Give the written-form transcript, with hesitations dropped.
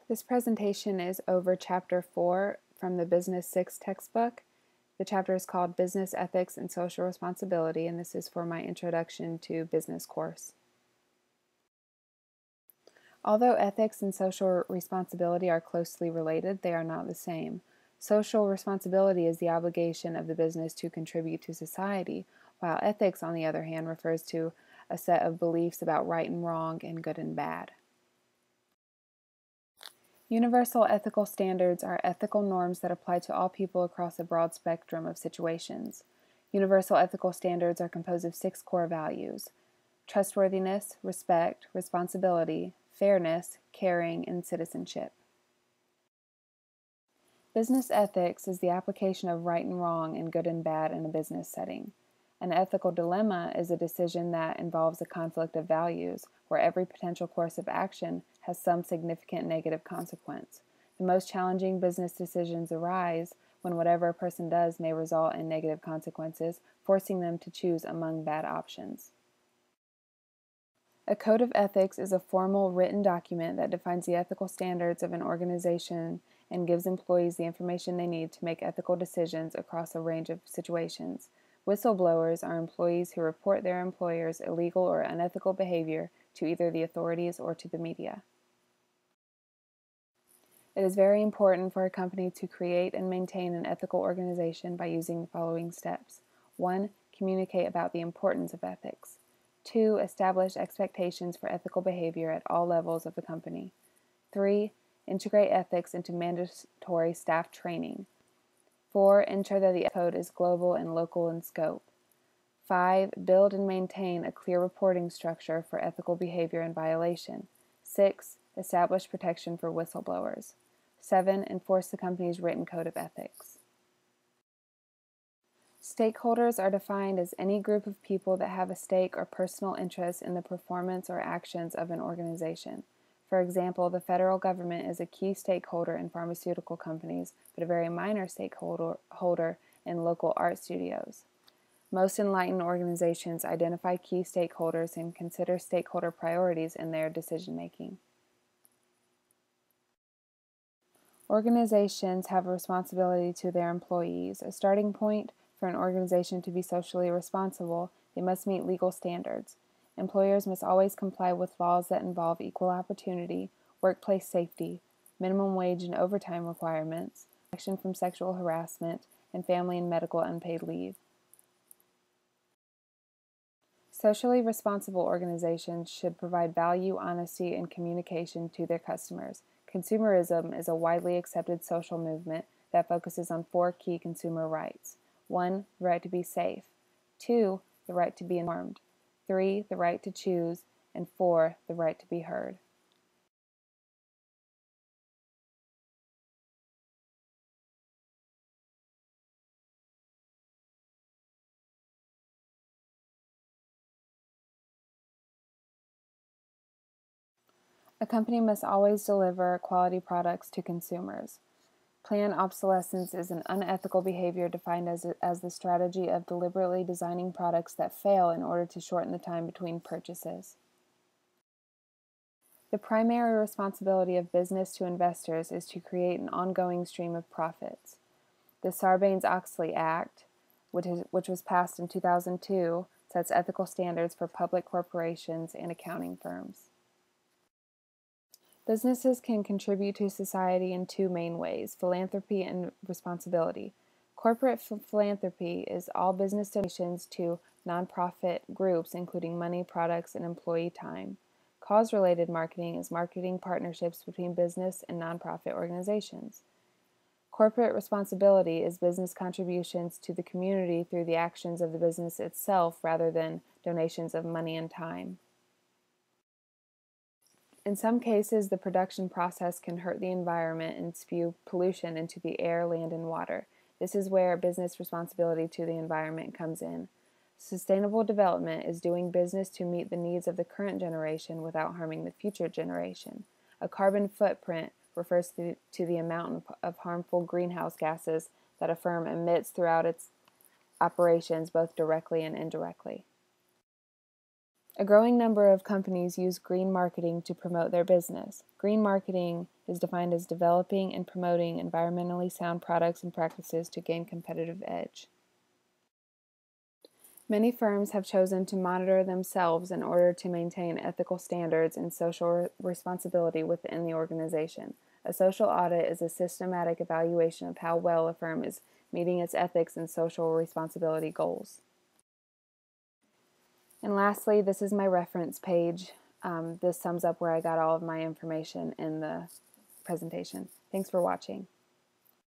This presentation is over Chapter 4 from the Business 6 textbook. The chapter is called Business Ethics and Social Responsibility, and this is for my Introduction to Business course. Although ethics and social responsibility are closely related, they are not the same. Social responsibility is the obligation of the business to contribute to society, while ethics, on the other hand, refers to a set of beliefs about right and wrong and good and bad. Universal ethical standards are ethical norms that apply to all people across a broad spectrum of situations. Universal ethical standards are composed of 6 core values: trustworthiness, respect, responsibility, fairness, caring, and citizenship. Business ethics is the application of right and wrong and good and bad in a business setting. An ethical dilemma is a decision that involves a conflict of values, where every potential course of action has some significant negative consequence. The most challenging business decisions arise when whatever a person does may result in negative consequences, forcing them to choose among bad options. A code of ethics is a formal written document that defines the ethical standards of an organization and gives employees the information they need to make ethical decisions across a range of situations. Whistleblowers are employees who report their employer's illegal or unethical behavior to either the authorities or to the media. It is very important for a company to create and maintain an ethical organization by using the following steps. 1. Communicate about the importance of ethics. 2. Establish expectations for ethical behavior at all levels of the company. 3. Integrate ethics into mandatory staff training. 4. Ensure that the code is global and local in scope. 5. Build and maintain a clear reporting structure for ethical behavior and violation. 6. Establish protection for whistleblowers. 7. Enforce the company's written code of ethics. Stakeholders are defined as any group of people that have a stake or personal interest in the performance or actions of an organization. For example, the federal government is a key stakeholder in pharmaceutical companies, but a very minor stakeholder in local art studios. Most enlightened organizations identify key stakeholders and consider stakeholder priorities in their decision-making. Organizations have a responsibility to their employees. A starting point for an organization to be socially responsible, they must meet legal standards. Employers must always comply with laws that involve equal opportunity, workplace safety, minimum wage and overtime requirements, protection from sexual harassment, and family and medical unpaid leave. Socially responsible organizations should provide value, honesty, and communication to their customers. Consumerism is a widely accepted social movement that focuses on 4 key consumer rights. 1. The right to be safe. 2. The right to be informed. 3. The right to choose. And 4. The right to be heard. A company must always deliver quality products to consumers. Planned obsolescence is an unethical behavior defined as the strategy of deliberately designing products that fail in order to shorten the time between purchases. The primary responsibility of business to investors is to create an ongoing stream of profits. The Sarbanes-Oxley Act, which was passed in 2002, sets ethical standards for public corporations and accounting firms. Businesses can contribute to society in 2 main ways: philanthropy and responsibility. Corporate philanthropy is all business donations to nonprofit groups, including money, products, and employee time. Cause-related marketing is marketing partnerships between business and nonprofit organizations. Corporate responsibility is business contributions to the community through the actions of the business itself rather than donations of money and time. In some cases, the production process can hurt the environment and spew pollution into the air, land, and water. This is where business responsibility to the environment comes in. Sustainable development is doing business to meet the needs of the current generation without harming the future generation. A carbon footprint refers to the amount of harmful greenhouse gases that a firm emits throughout its operations, both directly and indirectly. A growing number of companies use green marketing to promote their business. Green marketing is defined as developing and promoting environmentally sound products and practices to gain competitive edge. Many firms have chosen to monitor themselves in order to maintain ethical standards and social responsibility within the organization. A social audit is a systematic evaluation of how well a firm is meeting its ethics and social responsibility goals. And lastly, this is my reference page. This sums up where I got all of my information in the presentation. Thanks for watching.